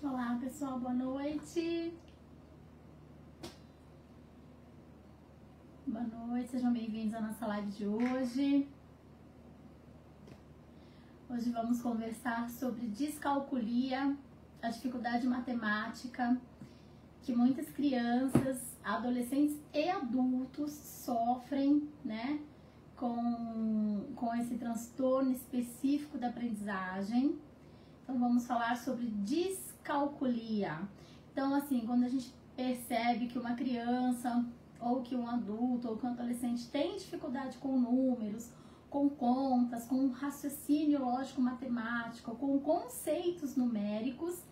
Olá pessoal, boa noite. Boa noite, sejam bem-vindos à nossa live de hoje. Hoje vamos conversar sobre descalculia, a dificuldade matemática que muitas crianças, adolescentes e adultos sofrem, né, com esse transtorno específico da aprendizagem. Então vamos falar sobre descalculia. Então assim, quando a gente percebe que uma criança ou que um adulto ou que um adolescente tem dificuldade com números, com contas, com raciocínio lógico-matemático, com conceitos numéricos,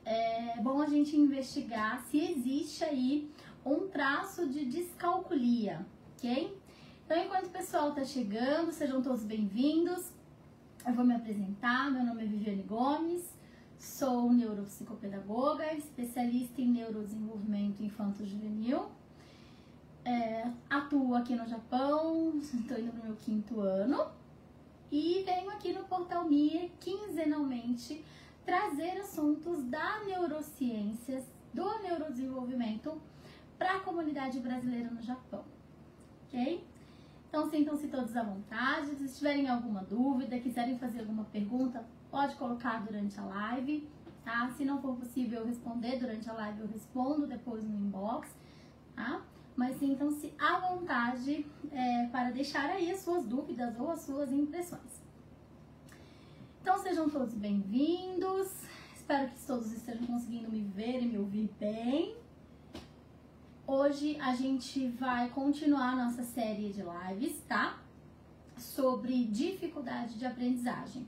é bom a gente investigar se existe aí um traço de descalculia, ok? Então, enquanto o pessoal está chegando, sejam todos bem-vindos. Eu vou me apresentar, meu nome é Viviane Gomes, sou neuropsicopedagoga, especialista em neurodesenvolvimento infanto-juvenil, atuo aqui no Japão, estou indo para o meu 5º ano e venho aqui no Portal MIA quinzenalmente trazer assuntos da neurociências, do neurodesenvolvimento para a comunidade brasileira no Japão, ok? Então sintam-se todos à vontade, se tiverem alguma dúvida, quiserem fazer alguma pergunta, pode colocar durante a live, tá? Se não for possível eu responder durante a live, eu respondo depois no inbox, tá? Mas sintam-se à vontade para deixar aí as suas dúvidas ou as suas impressões. Então sejam todos bem-vindos, espero que todos estejam conseguindo me ver e me ouvir bem. Hoje a gente vai continuar nossa série de lives, tá? Sobre dificuldade de aprendizagem.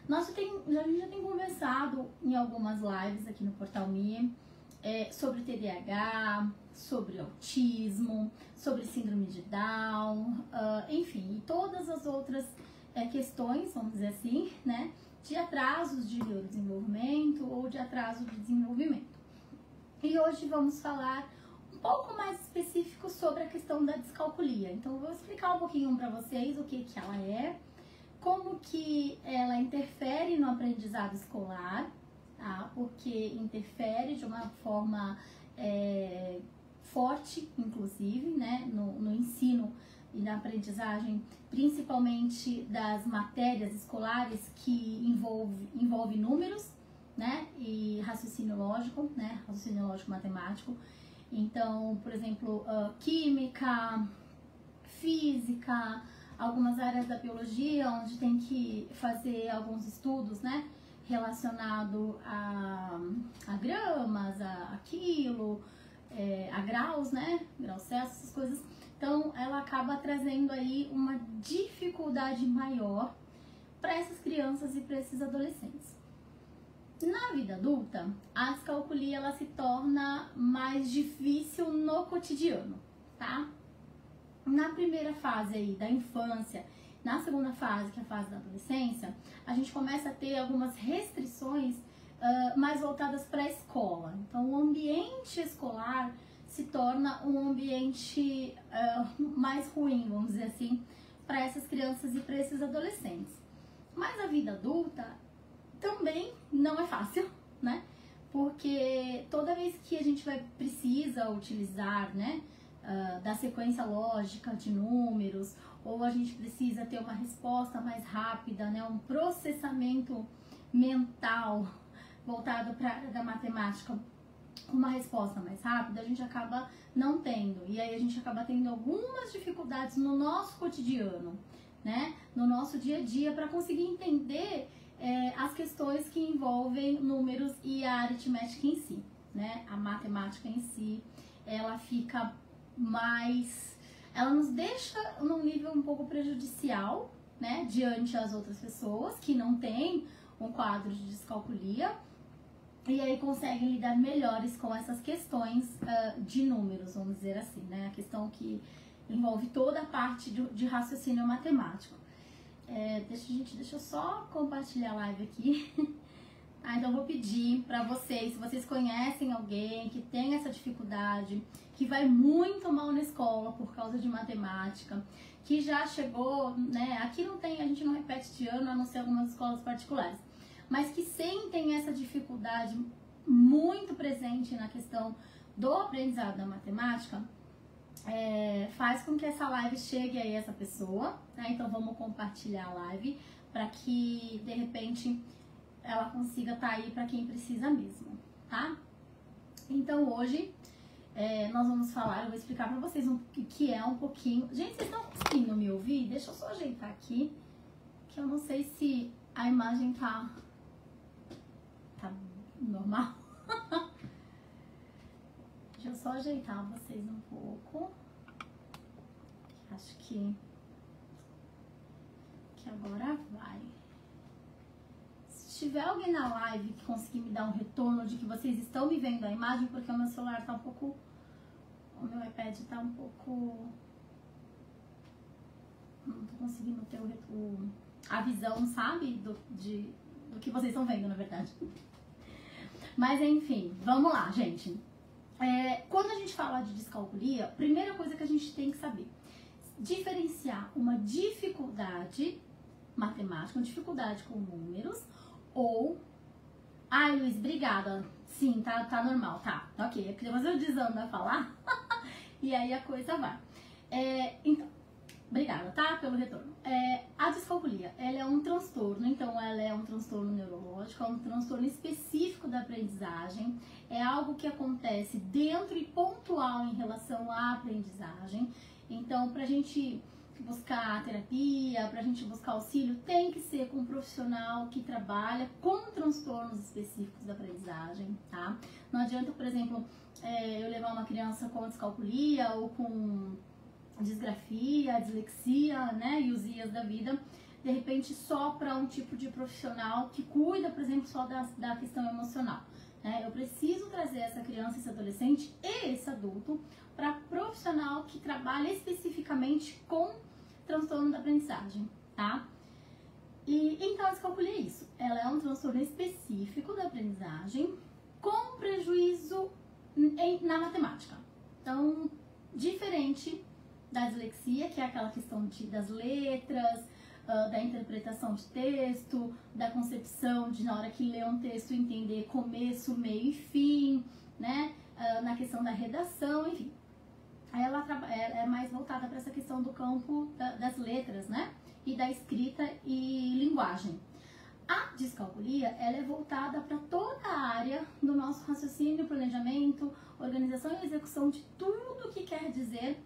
A gente já tem conversado em algumas lives aqui no Portal MIA sobre TDAH, sobre autismo, sobre síndrome de Down, enfim, e todas as outras questões, vamos dizer assim, né? De atrasos de neurodesenvolvimento ou de atraso de desenvolvimento. E hoje vamos falar um pouco mais específico sobre a questão da descalculia. Então eu vou explicar um pouquinho para vocês o que ela é, como que ela interfere no aprendizado escolar, tá? Porque interfere de uma forma forte, inclusive, né? No ensino e na aprendizagem, principalmente das matérias escolares que envolve números, né? E raciocínio lógico, né? Raciocínio lógico matemático. Então, por exemplo, química, física, algumas áreas da biologia onde tem que fazer alguns estudos, né, relacionado a gramas, a quilo, a graus, né, graus Celsius, essas coisas. Então, ela acaba trazendo aí uma dificuldade maior para essas crianças e para esses adolescentes. Na vida adulta, a descalculia ela se torna mais difícil no cotidiano, tá? Na primeira fase aí da infância, na segunda fase, que é a fase da adolescência, a gente começa a ter algumas restrições mais voltadas para a escola. Então, o ambiente escolar se torna um ambiente mais ruim, vamos dizer assim, para essas crianças e para esses adolescentes. Mas a vida adulta também não é fácil, né? Porque toda vez que a gente precisa utilizar, né, da sequência lógica de números, ou a gente precisa ter uma resposta mais rápida, né, um processamento mental voltado para da matemática, uma resposta mais rápida, a gente acaba não tendo. E aí a gente acaba tendo algumas dificuldades no nosso cotidiano, né, no nosso dia a dia, para conseguir entender as questões que envolvem números e a aritmética em si, né? A matemática em si, ela fica mais... Ela nos deixa num nível um pouco prejudicial, né? Diante das outras pessoas que não têm um quadro de descalculia e aí conseguem lidar melhores com essas questões de números, vamos dizer assim, né? A questão que envolve toda a parte de raciocínio matemático. Deixa eu só compartilhar a live aqui. Então eu vou pedir pra vocês, se vocês conhecem alguém que tem essa dificuldade, que vai muito mal na escola por causa de matemática, que já chegou, né, aqui não tem, a gente não repete de ano, a não ser algumas escolas particulares, mas que sentem essa dificuldade muito presente na questão do aprendizado da matemática, faz com que essa live chegue a essa pessoa, né? Então vamos compartilhar a live para que de repente ela consiga estar aí para quem precisa mesmo, tá? Então hoje nós vamos falar, eu vou explicar para vocês o que é um pouquinho. Gente, vocês estão conseguindo me ouvir? Deixa eu só ajeitar aqui, que eu não sei se a imagem tá normal. Deixa eu só ajeitar vocês um pouco. Acho que agora vai. Se tiver alguém na live que conseguir me dar um retorno de que vocês estão me vendo a imagem, porque o meu celular tá um pouco... O meu iPad tá um pouco... Não tô conseguindo ter a visão, sabe? Do que vocês estão vendo, na verdade. Mas enfim, vamos lá, gente. Quando a gente fala de descalculia, primeira coisa que a gente tem que saber, diferenciar uma dificuldade matemática, uma dificuldade com números, ou... Ai, Luiz, obrigada. Sim, tá normal, tá, ok. É porque depois eu desando a falar, e aí a coisa vai. Então, obrigada, tá, pelo retorno. A descalculia, ela é um transtorno, então ela é um transtorno neurológico, é um transtorno específico da aprendizagem, é algo que acontece dentro e pontual em relação à aprendizagem. Então, pra gente buscar terapia, pra gente buscar auxílio, tem que ser com um profissional que trabalha com transtornos específicos da aprendizagem, tá? Não adianta, por exemplo, eu levar uma criança com descalculia ou com disgrafia, dislexia, né, e os IAs da vida, de repente só para um tipo de profissional que cuida, por exemplo, só da questão emocional. Eu preciso trazer essa criança, esse adolescente e esse adulto para profissional que trabalha especificamente com transtorno da aprendizagem, tá? E então a descalculia é isso. Ela é um transtorno específico da aprendizagem com prejuízo na matemática. Então, diferente da dislexia, que é aquela questão das letras, da interpretação de texto, da concepção de na hora que lê um texto entender começo, meio e fim, né? Na questão da redação, enfim. Ela é mais voltada para essa questão do campo das letras, né? E da escrita e linguagem. A descalculia, ela é voltada para toda a área do nosso raciocínio, planejamento, organização e execução de tudo que quer dizer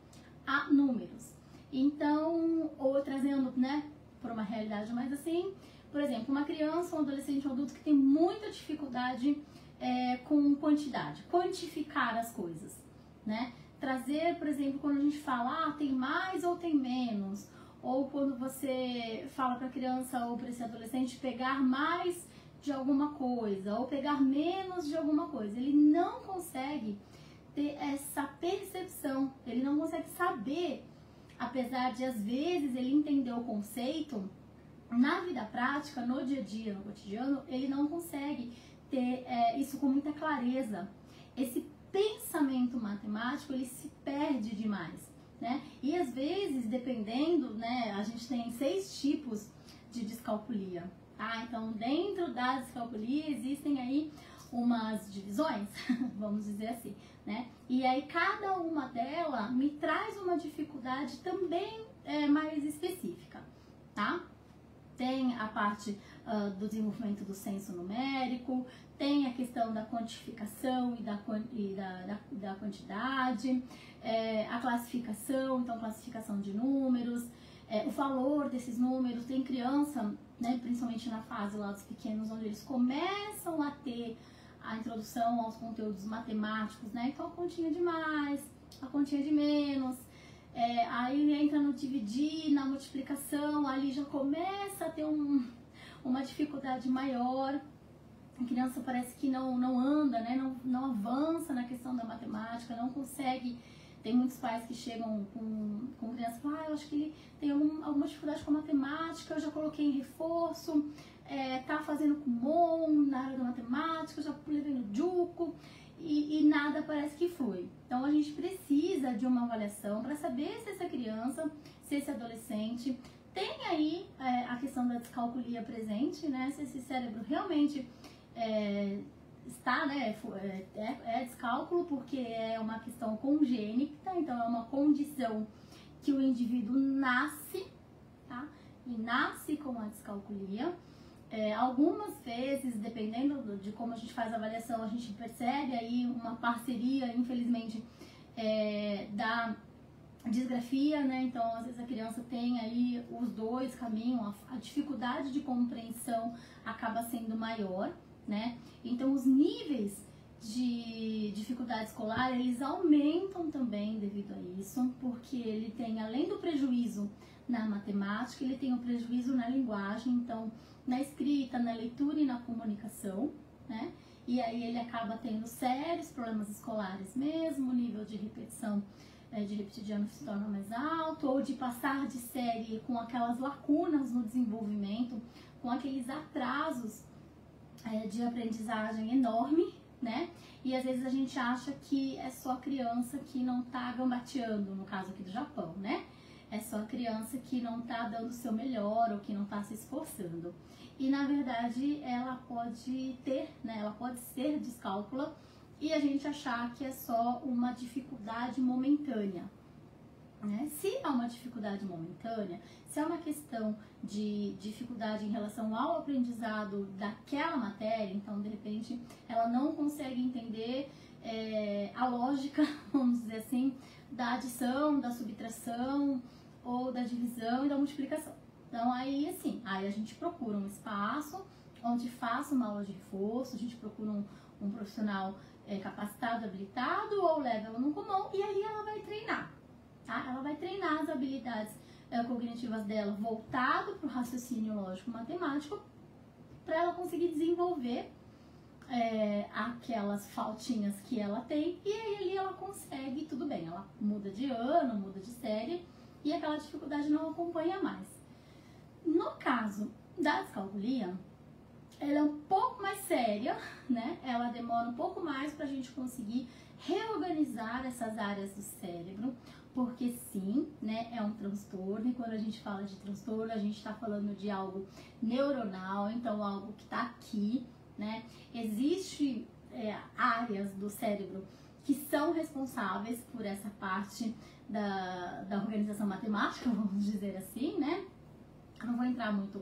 a números. Então, ou trazendo, né, para uma realidade mais assim, por exemplo, uma criança, um adolescente, um adulto que tem muita dificuldade com quantidade, quantificar as coisas, né? Trazer, por exemplo, quando a gente fala, tem mais ou tem menos, ou quando você fala para a criança ou para esse adolescente pegar mais de alguma coisa, ou pegar menos de alguma coisa, ele não consegue ter essa percepção, ele não consegue saber, apesar de às vezes ele entender o conceito, na vida prática, no dia a dia, no cotidiano, ele não consegue ter isso com muita clareza. Esse pensamento matemático, ele se perde demais, né? E às vezes, dependendo, né, a gente tem 6 tipos de descalculia, tá? Então, dentro da descalculia existem aí umas divisões, vamos dizer assim, né? E aí cada uma delas me traz uma dificuldade também mais específica, tá? Tem a parte do desenvolvimento do senso numérico, tem a questão da quantificação e da quantidade, a classificação, então classificação de números, o valor desses números. Tem criança, né, principalmente na fase lá dos pequenos, onde eles começam a ter a introdução aos conteúdos matemáticos, né? Então a continha de mais, a continha de menos, aí entra no dividir, na multiplicação, ali já começa a ter uma dificuldade maior. A criança parece que não anda, né? Não avança na questão da matemática, não consegue. Tem muitos pais que chegam com criança e falam, eu acho que ele tem alguma dificuldade com a matemática, eu já coloquei em reforço, tá fazendo Kumon na área da matemática, eu já levei no Juco, e nada parece que flui. Então a gente precisa de uma avaliação para saber se essa criança, se esse adolescente tem aí a questão da descalculia presente, né? Se esse cérebro realmente está, né, é descálculo porque é uma questão congênita, então é uma condição que o indivíduo nasce, tá? E nasce com a descalculia. Algumas vezes, dependendo de como a gente faz a avaliação, a gente percebe aí uma parceria, infelizmente, da disgrafia, né? Então, às vezes a criança tem aí os dois caminhos, a dificuldade de compreensão acaba sendo maior, né? Então, os níveis de dificuldade escolar, eles aumentam também devido a isso, porque ele tem, além do prejuízo na matemática, ele tem o prejuízo na linguagem, então, na escrita, na leitura e na comunicação, né? E aí ele acaba tendo sérios problemas escolares mesmo, o nível de repetição de repetidiano se torna mais alto, ou de passar de série com aquelas lacunas no desenvolvimento, com aqueles atrasos de aprendizagem enorme, né? E às vezes a gente acha que é só a criança que não tá gambateando, no caso aqui do Japão, né? É só a criança que não tá dando o seu melhor ou que não tá se esforçando. E na verdade ela pode ter, né? Ela pode ser descálcula e a gente achar que é só uma dificuldade momentânea, né? Se é uma dificuldade momentânea, se é uma questão de dificuldade em relação ao aprendizado daquela matéria, então de repente ela não consegue entender a lógica, vamos dizer assim, da adição, da subtração ou da divisão e da multiplicação. Então aí assim, aí a gente procura um espaço onde faça uma aula de reforço, a gente procura um profissional capacitado, habilitado, ou leva ela no comum e aí ela vai treinar, tá? Ela vai treinar as habilidades cognitivas dela voltado para o raciocínio lógico-matemático para ela conseguir desenvolver aquelas faltinhas que ela tem e aí ali ela consegue, tudo bem, ela muda de ano, muda de série e aquela dificuldade não acompanha mais. No caso da descalculia, ela é um pouco mais séria, né? Ela demora um pouco mais para a gente conseguir reorganizar essas áreas do cérebro, porque sim, né, é um transtorno, e quando a gente fala de transtorno, a gente está falando de algo neuronal, então algo que está aqui, né? Existe áreas do cérebro que são responsáveis por essa parte da organização matemática, vamos dizer assim, né? Eu não vou entrar muito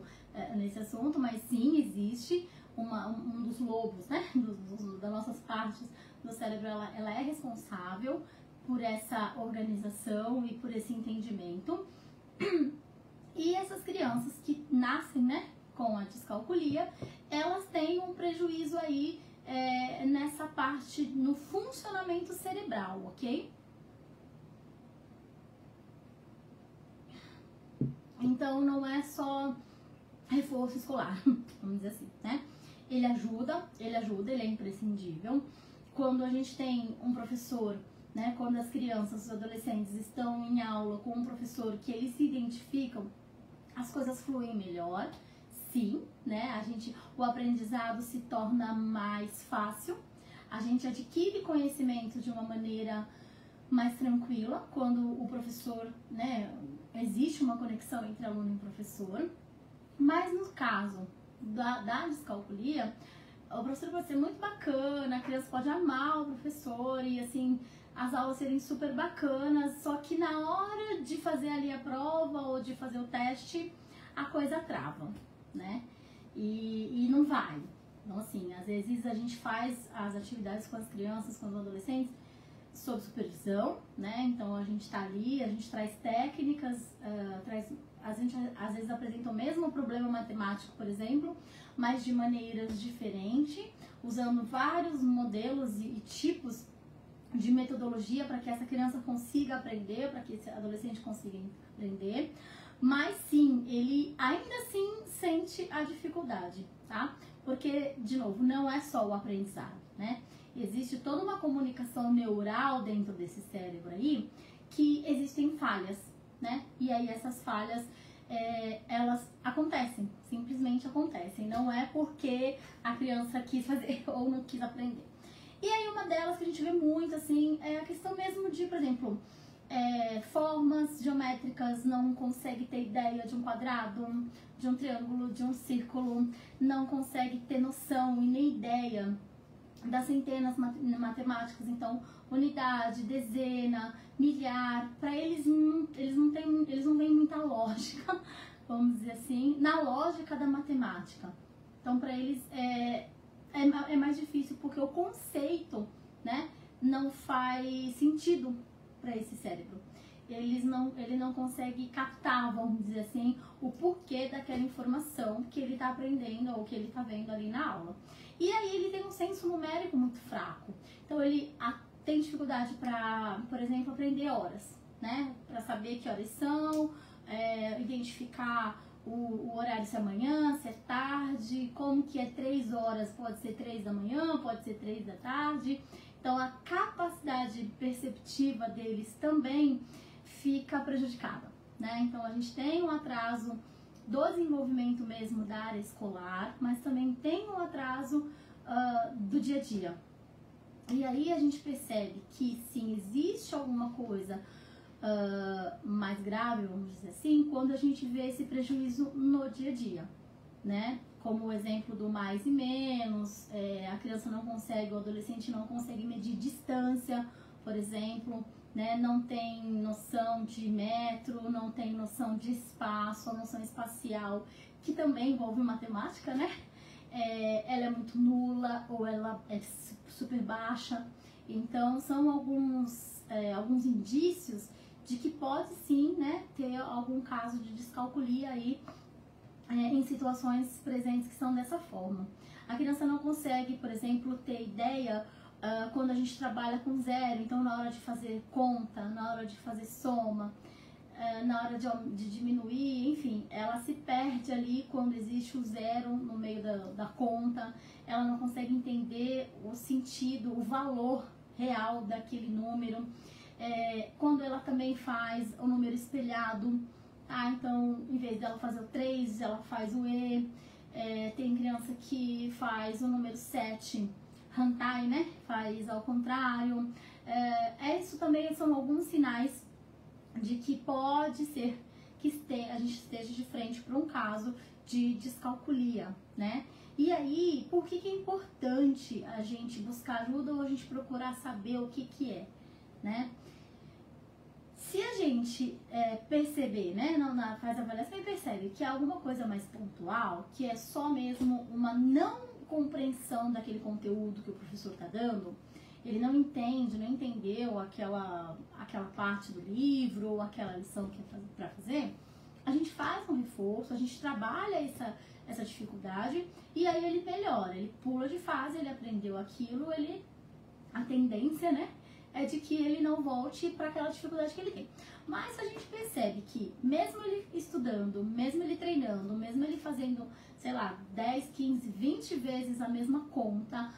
nesse assunto, mas sim, existe um dos lobos, né, das nossas partes do cérebro, ela é responsável por essa organização e por esse entendimento. E essas crianças que nascem, né, com a descalculia, elas têm um prejuízo aí nessa parte, no funcionamento cerebral, ok? Então, não é só reforço escolar, vamos dizer assim, né? Ele ajuda, ele é imprescindível. Quando a gente tem um professor, né, quando as crianças, os adolescentes estão em aula com um professor que eles se identificam, as coisas fluem melhor, sim, né? O aprendizado se torna mais fácil, a gente adquire conhecimento de uma maneira mais tranquila, quando o professor, né, existe uma conexão entre aluno e professor. Mas no caso da descalculia, o professor pode ser muito bacana, a criança pode amar o professor e assim, as aulas serem super bacanas, só que na hora de fazer ali a prova ou de fazer o teste, a coisa trava, né? E não vai. Então assim, às vezes a gente faz as atividades com as crianças, com os adolescentes, sob supervisão, né? Então a gente tá ali, a gente traz técnicas, a gente às vezes apresenta o mesmo problema matemático, por exemplo, mas de maneiras diferentes, usando vários modelos e tipos de metodologia para que essa criança consiga aprender, para que esse adolescente consiga aprender. Mas sim, ele ainda assim sente a dificuldade, tá? Porque, de novo, não é só o aprendizado, né? Existe toda uma comunicação neural dentro desse cérebro aí, que existem falhas, né? E aí essas falhas, elas acontecem, simplesmente acontecem. Não é porque a criança quis fazer ou não quis aprender. E aí uma delas que a gente vê muito, assim, é a questão mesmo de, por exemplo, formas geométricas, não consegue ter ideia de um quadrado, de um triângulo, de um círculo, não consegue ter noção e nem ideia das centenas matemáticas, então unidade, dezena, milhar, para eles não veem muita lógica, vamos dizer assim, na lógica da matemática. Então para eles é mais difícil porque o conceito, né, não faz sentido para esse cérebro. Ele não consegue captar, vamos dizer assim, o porquê daquela informação que ele está aprendendo ou que ele está vendo ali na aula. E aí ele tem um senso numérico muito fraco. Então ele tem dificuldade para, por exemplo, aprender horas, né? Para saber que horas são, identificar o horário, se é manhã, se é tarde, como que é 3 horas, pode ser 3 da manhã, pode ser 3 da tarde. Então a capacidade perceptiva deles também fica prejudicada, né? Então a gente tem um atraso do desenvolvimento mesmo da área escolar, mas também tem um atraso do dia a dia. E aí a gente percebe que sim, existe alguma coisa mais grave, vamos dizer assim, quando a gente vê esse prejuízo no dia a dia, né? Como o exemplo do mais e menos, a criança não consegue, o adolescente não consegue medir distância, por exemplo, né? Não tem noção de metro, não tem noção de espaço, a noção espacial, que também envolve matemática, né? Ela é muito nula ou ela é super baixa. Então, são alguns indícios de que pode sim, né, ter algum caso de descalculia aí em situações presentes que são dessa forma. A criança não consegue, por exemplo, ter ideia quando a gente trabalha com zero, então na hora de fazer conta, na hora de fazer soma, na hora de diminuir, enfim, ela se perde ali quando existe o zero no meio da conta, ela não consegue entender o sentido, o valor real daquele número. Quando ela também faz o número espelhado, então em vez dela fazer o 3, ela faz o E. Tem criança que faz o número 7 hantai, né? Faz ao contrário. Isso também são alguns sinais de que pode ser que a gente esteja de frente para um caso de descalculia, né? E aí, por que é importante a gente buscar ajuda ou a gente procurar saber o que é, né? Se a gente perceber, né, faz a avaliação e percebe que é alguma coisa mais pontual, que é só mesmo uma não compreensão daquele conteúdo que o professor está dando, ele não entende, não entendeu aquela parte do livro ou aquela lição que é para fazer, a gente faz um reforço, a gente trabalha essa dificuldade e aí ele melhora, ele pula de fase, ele aprendeu aquilo, a tendência, né, é de que ele não volte para aquela dificuldade que ele tem. Mas a gente percebe que mesmo ele estudando, mesmo ele treinando, mesmo ele fazendo, sei lá, 10, 15, 20 vezes a mesma conta,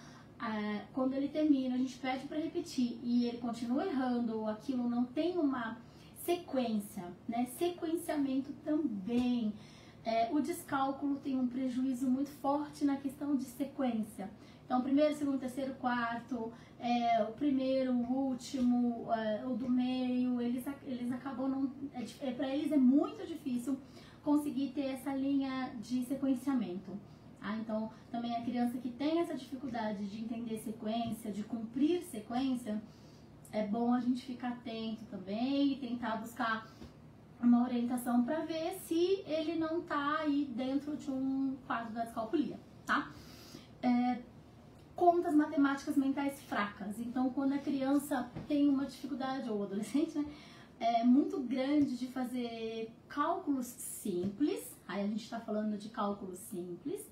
quando ele termina, a gente pede para repetir e ele continua errando, ou aquilo não tem uma sequência, né? Sequenciamento também. O descálculo tem um prejuízo muito forte na questão de sequência. Então, primeiro, segundo, terceiro, quarto, o primeiro, o último, o do meio, eles acabam não... para eles é muito difícil conseguir ter essa linha de sequenciamento. Então, também a criança que tem essa dificuldade de entender sequência, de cumprir sequência, é bom a gente ficar atento também e tentar buscar uma orientação para ver se ele não está aí dentro de um quadro da descalculia, tá? Contas matemáticas mentais fracas. Então, quando a criança tem uma dificuldade, ou o adolescente, né, muito grande de fazer cálculos simples, aí a gente está falando de cálculos simples,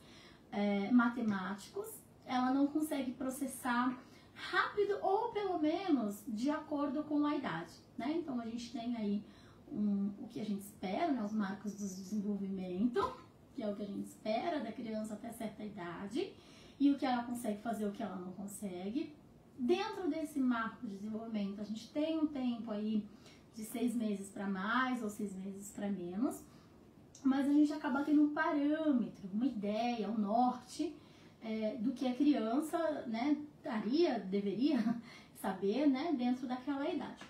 matemáticos, ela não consegue processar rápido ou pelo menos de acordo com a idade, né? Então a gente tem aí o que a gente espera, né? Os marcos do desenvolvimento, que é o que a gente espera da criança até certa idade, e o que ela consegue fazer, o que ela não consegue. Dentro desse marco de desenvolvimento, a gente tem um tempo aí de 6 meses para mais ou 6 meses para menos, mas a gente acaba tendo um parâmetro, uma ideia, um norte do que a criança, né, deveria saber, né, dentro daquela idade.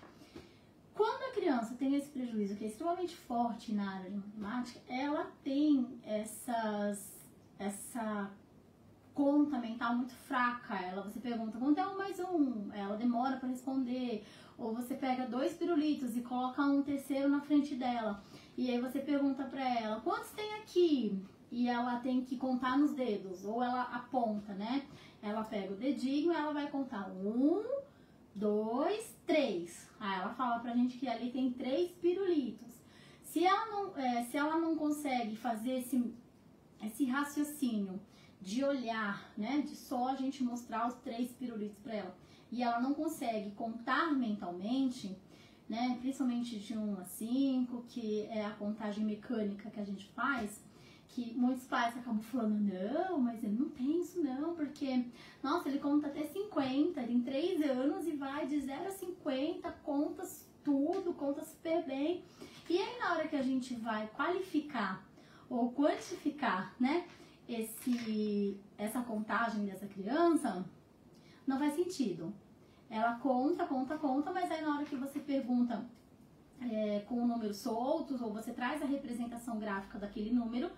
Quando a criança tem esse prejuízo, que é extremamente forte na área de matemática, ela tem essa conta mental muito fraca. Você pergunta quanto é 1 mais 1, ela demora para responder. Ou você pega 2 pirulitos e coloca um terceiro na frente dela. E aí você pergunta para ela, quantos tem aqui? E ela tem que contar nos dedos. Ou ela aponta, né? Ela pega o dedinho e ela vai contar 1, 2, 3. Aí ela fala pra gente que ali tem 3 pirulitos. Se ela não consegue fazer esse raciocínio de olhar, né? De só a gente mostrar os 3 pirulitos pra ela. E ela não consegue contar mentalmente, né? Principalmente de 1 a 5, que é a contagem mecânica que a gente faz, que muitos pais acabam falando, não, mas ele não tem isso não, porque, nossa, ele conta até 50, ele tem 3 anos e vai de 0 a 50, conta tudo, conta super bem. E aí na hora que a gente vai qualificar ou quantificar, né, essa contagem dessa criança, não faz sentido. Ela conta, mas aí na hora que você pergunta com números soltos, ou você traz a representação gráfica daquele número,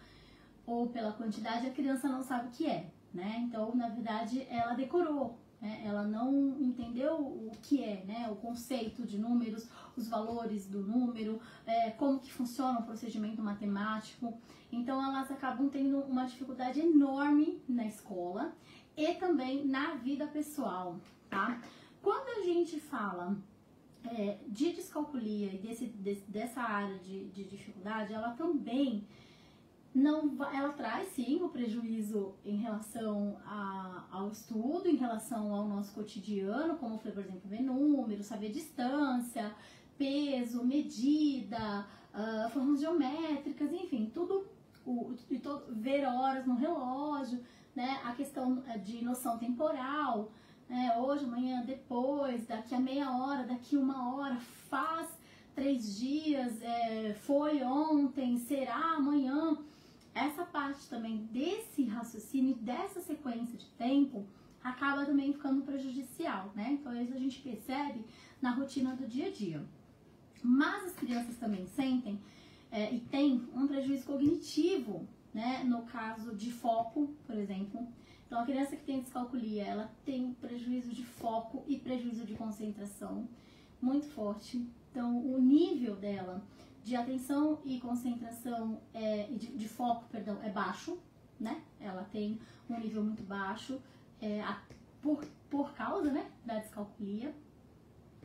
ou pela quantidade, a criança não sabe o que é, né? Então, na verdade, ela decorou, né? Ela não entendeu o que é, né? O conceito de números, os valores do número, como que funciona o procedimento matemático. Então, elas acabam tendo uma dificuldade enorme na escola e também na vida pessoal, tá? Quando a gente fala de descalculia e dessa área de dificuldade, ela também ela traz sim o prejuízo em relação ao estudo, em relação ao nosso cotidiano, como foi, por exemplo, ver números, saber distância, peso, medida, formas geométricas, enfim, ver horas no relógio, né? A questão de noção temporal, hoje, amanhã, depois, daqui a meia hora, daqui 1 hora, faz 3 dias, foi ontem, será amanhã. Essa parte também desse raciocínio, dessa sequência de tempo, acaba também ficando prejudicial, né? Então isso a gente percebe na rotina do dia a dia. Mas as crianças também sentem e têm um prejuízo cognitivo, né? No caso de foco, por exemplo. Então a criança que tem descalculia, ela tem prejuízo de foco e prejuízo de concentração muito forte. Então o nível dela de atenção e concentração, de foco, perdão, é baixo, né? Ela tem um nível muito baixo por causa, né, da descalculia.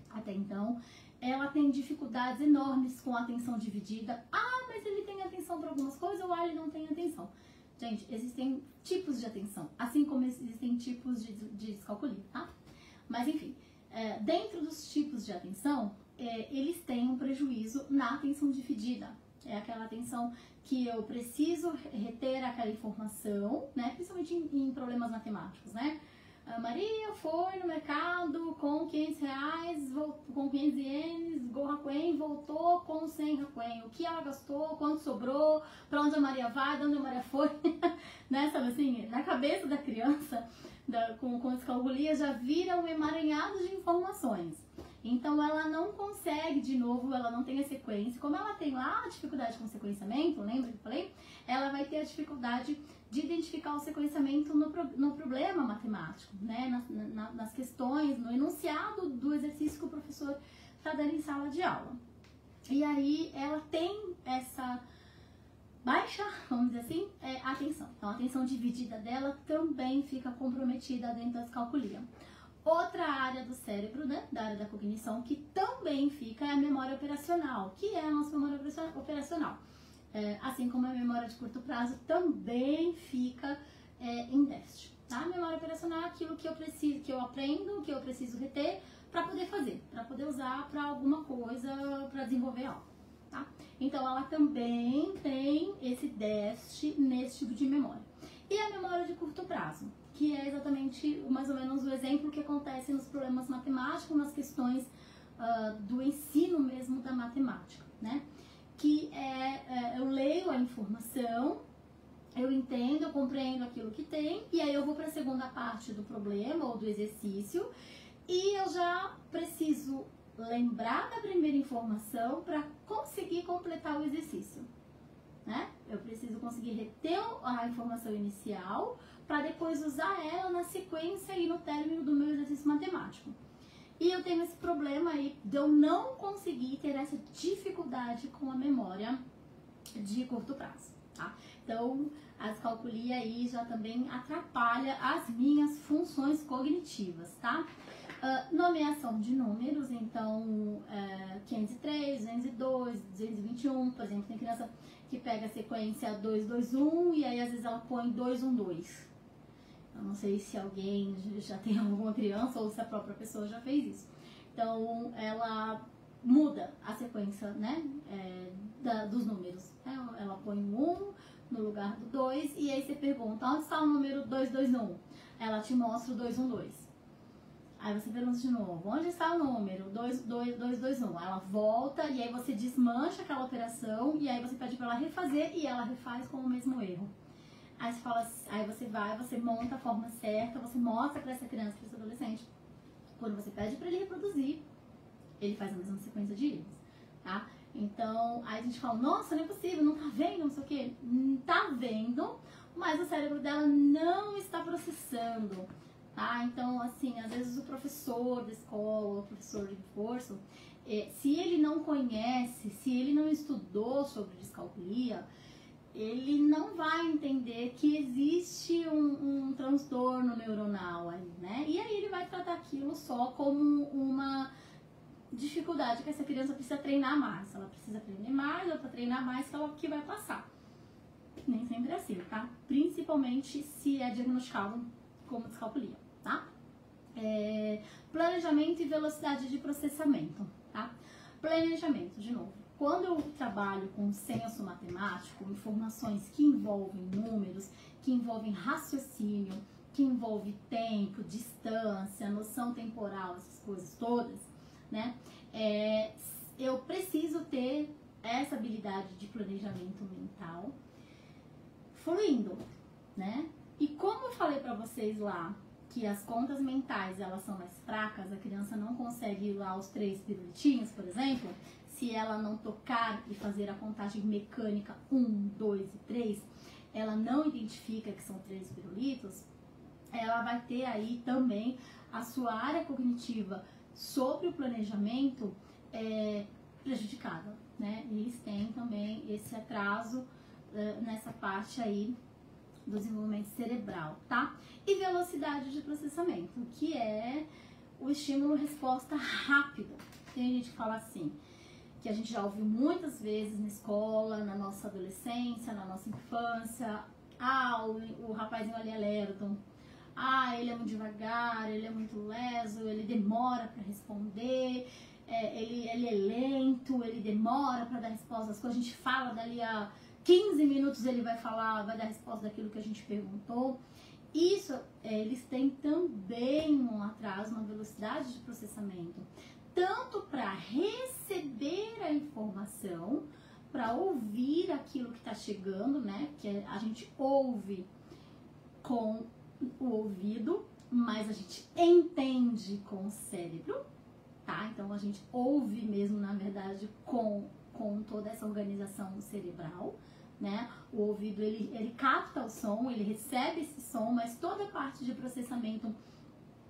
Até então, ela tem dificuldades enormes com a atenção dividida. Ah, mas ele tem atenção para algumas coisas ou ele não tem atenção. Gente, existem tipos de atenção, assim como existem tipos de descalculia, tá? Mas enfim, dentro dos tipos de atenção, eles têm um prejuízo na atenção dividida. É aquela atenção que eu preciso reter aquela informação, né? Principalmente em problemas matemáticos, né? A Maria foi no mercado com 500 reais, com 500 ienes, Hakuen, voltou com 100 Hakuen. O que ela gastou, quanto sobrou, para onde a Maria vai, de onde a Maria foi, né? Sabe assim, na cabeça da criança, com descalculia, já vira um emaranhado de informações. Então ela não consegue, de novo, ela não tem a sequência. Como ela tem lá a dificuldade com sequenciamento, lembra que eu falei? Ela vai ter a dificuldade de identificar o sequenciamento no problema matemático, né? Nas questões, no enunciado do exercício que o professor está dando em sala de aula. E aí ela tem essa baixa, vamos dizer assim, atenção. Então a atenção dividida dela também fica comprometida dentro da descalculia. Outra área do cérebro, né, da área da cognição, que também fica é a memória operacional, que é a nossa memória operacional. Assim como a memória de curto prazo também fica em déficit. Tá? A memória operacional é aquilo que eu aprendo, que eu preciso reter para poder fazer, para poder usar para alguma coisa, para desenvolver algo. Tá? Então ela também tem esse déficit nesse tipo de memória. E a memória de curto prazo, que é exatamente mais ou menos o exemplo que acontece nos problemas matemáticos, nas questões do ensino mesmo da matemática, né? Que eu leio a informação, eu entendo, eu compreendo aquilo que tem, e aí eu vou para a segunda parte do problema ou do exercício, e eu já preciso lembrar da primeira informação para conseguir completar o exercício, né? Eu preciso conseguir reter a informação inicial para depois usar ela na sequência e no término do meu exercício matemático. E eu tenho esse problema aí de eu não conseguir ter essa dificuldade com a memória de curto prazo, tá? Então, a descalculia aí já também atrapalha as minhas funções cognitivas, tá? Nomeação de números, então 503, 202, 221, por exemplo, tem criança que pega a sequência 221 e aí às vezes ela põe 212. Eu não sei se alguém já tem alguma criança ou se a própria pessoa já fez isso. Então, ela muda a sequência, né, dos números. Ela põe um 1 no lugar do 2 e aí você pergunta, onde está o número 221? Ela te mostra o 212. Aí você pergunta de novo, onde está o número 221? Ela volta e aí você desmancha aquela operação e aí você pede para ela refazer e ela refaz com o mesmo erro. Aí você fala, aí você vai, você monta a forma certa, você mostra para essa criança, para esse adolescente. Quando você pede para ele reproduzir, ele faz a mesma sequência de erros, tá? Então, aí a gente fala, nossa, não é possível, não tá vendo, não sei o quê. Tá vendo, mas o cérebro dela não está processando, tá? Então, assim, às vezes o professor da escola, o professor de reforço, se ele não conhece, se ele não estudou sobre descalculia, ele não vai entender que existe um transtorno neuronal aí, né? E aí ele vai tratar aquilo só como uma dificuldade que essa criança precisa treinar mais. Ela precisa aprender mais, ela precisa treinar mais que vai passar. Nem sempre é assim, tá? Principalmente se é diagnosticado como descalculia, tá? Planejamento e velocidade de processamento, tá? Planejamento, de novo. Quando eu trabalho com senso matemático, informações que envolvem números, que envolvem raciocínio, que envolve tempo, distância, noção temporal, essas coisas todas, né? Eu preciso ter essa habilidade de planejamento mental fluindo, né? E como eu falei pra vocês lá, que as contas mentais, elas são mais fracas, a criança não consegue ir lá aos 3 pirulitinhos, por exemplo, se ela não tocar e fazer a contagem mecânica 1, 2 e 3, ela não identifica que são 3 pirulitos, ela vai ter aí também a sua área cognitiva sobre o planejamento prejudicada, né? E eles têm também esse atraso nessa parte aí do desenvolvimento cerebral, tá? E velocidade de processamento, que é o estímulo-resposta rápido. Tem gente que fala assim, que a gente já ouviu muitas vezes na escola, na nossa adolescência, na nossa infância. O rapazinho ali é lerdo. Ele é muito devagar, ele é muito leso, ele demora para responder, ele é lento, ele demora para dar resposta às coisas. A gente fala dali a 15 minutos ele vai dar resposta daquilo que a gente perguntou. Isso, eles têm também um atraso, uma velocidade de processamento, tanto para receber a informação, para ouvir aquilo que está chegando, né? Que a gente ouve com o ouvido, mas a gente entende com o cérebro, tá? Então a gente ouve mesmo, na verdade, com toda essa organização cerebral, né? O ouvido, ele capta o som, ele recebe esse som, mas toda a parte de processamento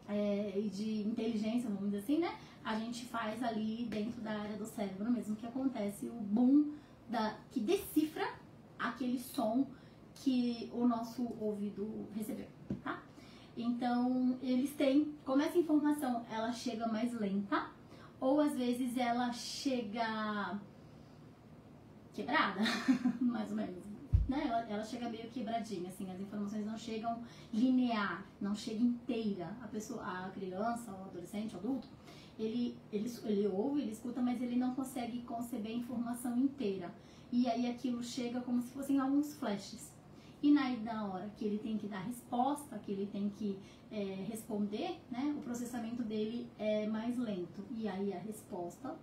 e de inteligência, vamos dizer assim, né? A gente faz ali dentro da área do cérebro mesmo, que acontece o boom que decifra aquele som que o nosso ouvido recebeu, tá? Então, eles têm, como essa informação, ela chega mais lenta, ou às vezes ela chega quebrada, mais ou menos, né? Ela chega meio quebradinha, assim, as informações não chegam linear, não chega inteira. A criança, o adolescente, o adulto, ele ouve, ele escuta, mas ele não consegue conceber a informação inteira. E aí aquilo chega como se fossem alguns flashes. E na hora que ele tem que dar resposta, que ele tem que responder, né, o processamento dele é mais lento. E aí a resposta,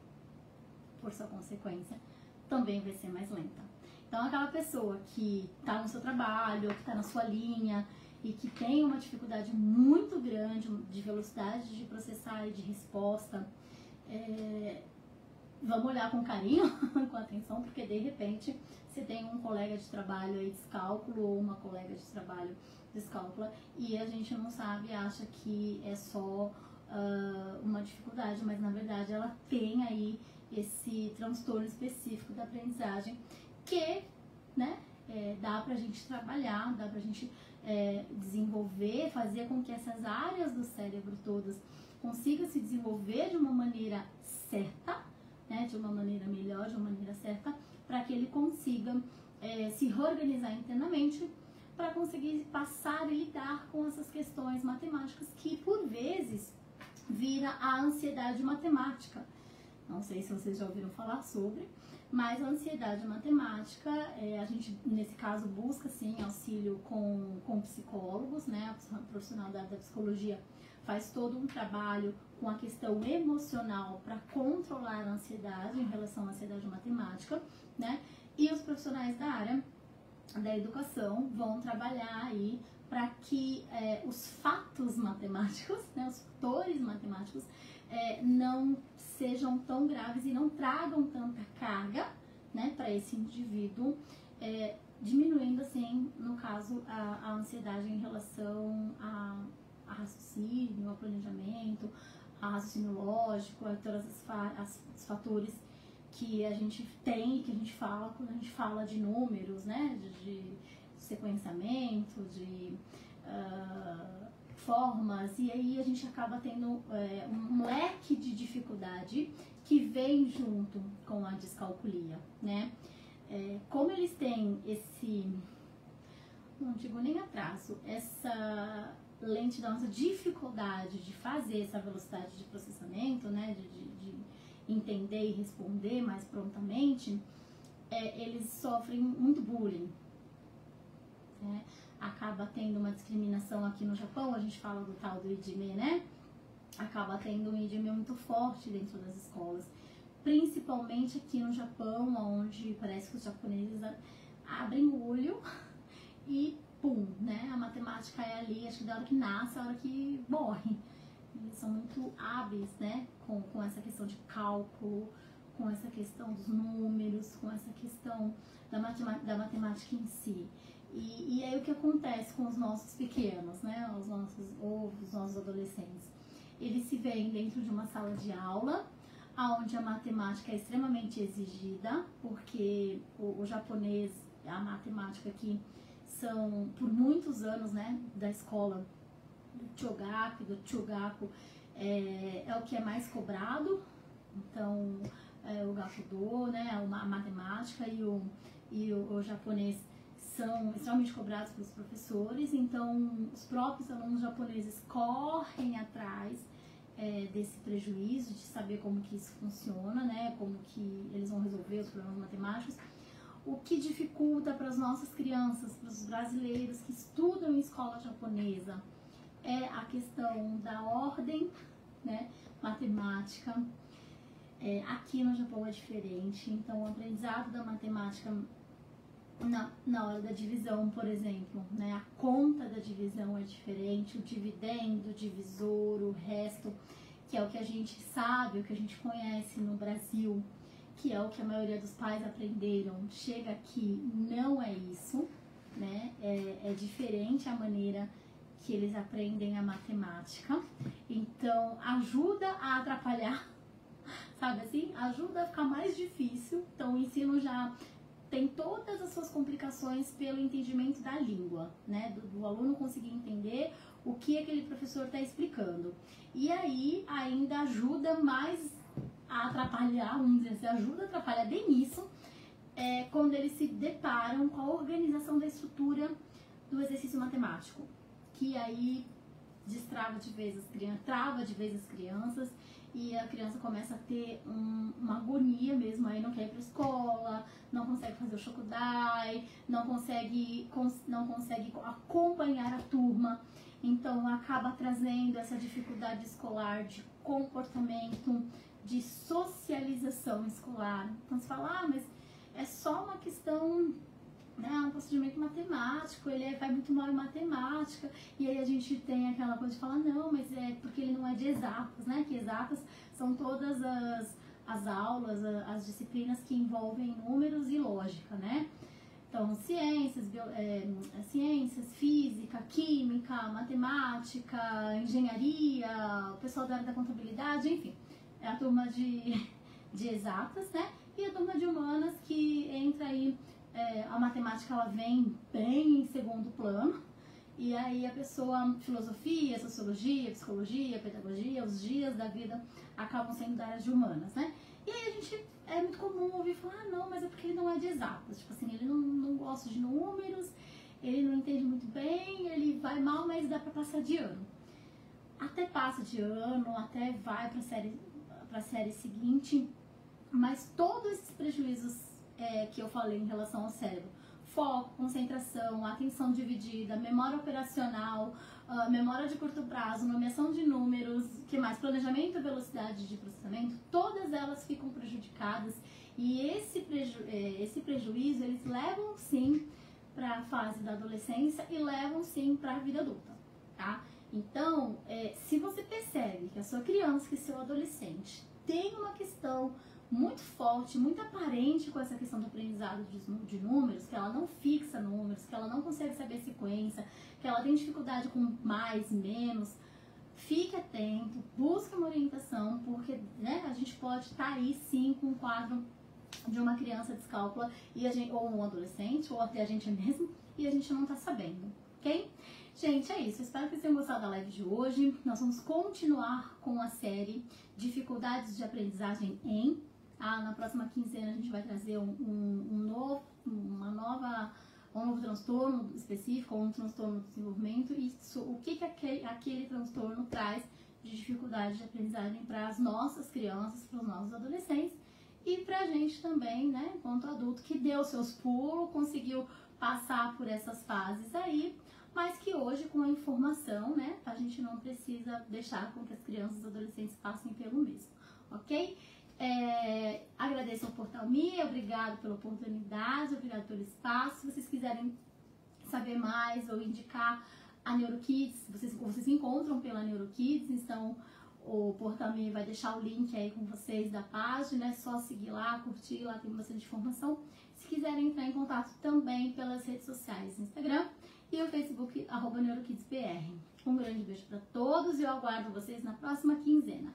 por sua consequência, também vai ser mais lenta. Então, aquela pessoa que está no seu trabalho, ou que está na sua linha, e que tem uma dificuldade muito grande de velocidade de processar e de resposta, vamos olhar com carinho, com atenção, porque de repente você tem um colega de trabalho aí descálculo ou uma colega de trabalho descálcula e a gente não sabe, acha que é só uma dificuldade, mas na verdade ela tem aí esse transtorno específico da aprendizagem que, né, dá pra gente trabalhar, dá pra gente desenvolver, fazer com que essas áreas do cérebro todas consigam se desenvolver de uma maneira certa, né, de uma maneira melhor, de uma maneira certa, para que ele consiga se reorganizar internamente para conseguir passar e lidar com essas questões matemáticas que, por vezes, vira a ansiedade matemática. Não sei se vocês já ouviram falar sobre, mas a ansiedade matemática, a gente, nesse caso, busca, sim, auxílio com psicólogos, né? A profissional da psicologia faz todo um trabalho com a questão emocional para controlar a ansiedade em relação à ansiedade matemática, né? E os profissionais da área da educação vão trabalhar aí para que os fatos matemáticos, né, os fatores matemáticos, não sejam tão graves e não tragam tanta carga, né, para esse indivíduo, diminuindo, assim, no caso, a ansiedade em relação a raciocínio, a planejamento, a raciocínio lógico, a todos os fatores que a gente tem, que a gente fala quando a gente fala de números, né, de sequenciamento, de formas, e aí a gente acaba tendo um leque de dificuldade que vem junto com a descalculia, né? Como eles têm esse, não digo nem atraso, essa lentidão, essa dificuldade de fazer essa velocidade de processamento, né, de entender e responder mais prontamente, eles sofrem muito bullying, né? Acaba tendo uma discriminação aqui no Japão, a gente fala do tal do Ijime, né? Acaba tendo um Ijime muito forte dentro das escolas, principalmente aqui no Japão, onde parece que os japoneses abrem o olho e pum, né? A matemática é ali, acho que da hora que nasce, a hora que morre. Eles são muito hábeis, né? Com essa questão de cálculo, com essa questão dos números, com essa questão da matemática em si. E aí o que acontece com os nossos pequenos, né? Os nossos adolescentes? Eles se veem dentro de uma sala de aula, onde a matemática é extremamente exigida, porque o japonês, a matemática aqui, são por muitos anos, né, da escola do Chogaku, do Chugaku, é o que é mais cobrado. Então, o Gakudo, né, a matemática e o japonês são extremamente cobrados pelos professores, então os próprios alunos japoneses correm atrás desse prejuízo, de saber como que isso funciona, né, como que eles vão resolver os problemas matemáticos, o que dificulta para as nossas crianças, para os brasileiros que estudam em escola japonesa, é a questão da ordem, né, matemática. Aqui no Japão é diferente, então o aprendizado da matemática na hora da divisão, por exemplo, né, a conta da divisão é diferente, o dividendo, o divisor, o resto, que é o que a gente sabe, o que a gente conhece no Brasil, que é o que a maioria dos pais aprenderam, chega aqui, não é isso, né, é diferente a maneira que eles aprendem a matemática, então ajuda a atrapalhar, sabe assim, ajuda a ficar mais difícil, então o ensino já tem todas as suas complicações pelo entendimento da língua, né, do aluno conseguir entender o que aquele professor está explicando, e aí ainda ajuda mais a atrapalhar, vamos dizer assim, ajuda a atrapalhar bem isso, quando eles se deparam com a organização da estrutura do exercício matemático, que aí destrava de vez as crianças, trava de vez as crianças, e a criança começa a ter uma agonia mesmo, aí não quer ir para a escola, não consegue fazer o shokudai, não consegue acompanhar a turma, então acaba trazendo essa dificuldade escolar de comportamento, de socialização escolar. Então você fala, mas é só uma questão, né, um procedimento matemático, ele vai muito mal em matemática, e aí a gente tem aquela coisa de falar, não, mas é porque ele não é de exatas, né, que exatas são todas as aulas, as disciplinas que envolvem números e lógica, né? Então, ciências, física, química, matemática, engenharia, o pessoal da área da contabilidade, enfim. É a turma de exatas, né? E a turma de humanas que entra aí, a matemática ela vem bem em segundo plano. E aí a pessoa, filosofia, sociologia, psicologia, pedagogia, os dias da vida acabam sendo da área de humanas, né? E aí a gente, é muito comum ouvir falar, não, mas é porque ele não é de exatas. Tipo assim, ele não gosta de números, ele não entende muito bem, ele vai mal, mas dá pra passar de ano. Até passa de ano, até vai pra série seguinte, mas todos esses prejuízos que eu falei em relação ao cérebro, foco, concentração, atenção dividida, memória operacional, memória de curto prazo, nomeação de números, que mais? Planejamento e velocidade de processamento, todas elas ficam prejudicadas e esse prejuízo eles levam sim para a fase da adolescência e levam sim para a vida adulta, tá? Então, se você percebe que a sua criança, que seu adolescente tem uma questão muito forte, muito aparente com essa questão do aprendizado de números, que ela não fixa números, que ela não consegue saber sequência, que ela tem dificuldade com mais, menos, fique atento, busque uma orientação, porque né, a gente pode estar aí sim com um quadro de uma criança descálcula, ou um adolescente, ou até a gente mesmo, e a gente não está sabendo, ok? Gente, é isso. Espero que vocês tenham gostado da live de hoje. Nós vamos continuar com a série Dificuldades de Aprendizagem em... na próxima quinzena a gente vai trazer um novo transtorno específico, ou um transtorno do desenvolvimento, e o que aquele transtorno traz de dificuldade de aprendizagem para as nossas crianças, para os nossos adolescentes, e para a gente também, né, enquanto adulto, que deu seus pulos, conseguiu passar por essas fases aí, mas que hoje, com a informação, né, a gente não precisa deixar com que as crianças e os adolescentes passem pelo mesmo, ok? Agradeço ao Portal Me, obrigado pela oportunidade, obrigado pelo espaço. Se vocês quiserem saber mais ou indicar a NeuroKids, vocês encontram pela NeuroKids, então o Portal Me vai deixar o link aí com vocês da página, é só seguir lá, curtir, lá tem bastante informação. Se quiserem entrar em contato também pelas redes sociais, Instagram e o Facebook, @NeuroKidsBR. Um grande beijo para todos e eu aguardo vocês na próxima quinzena.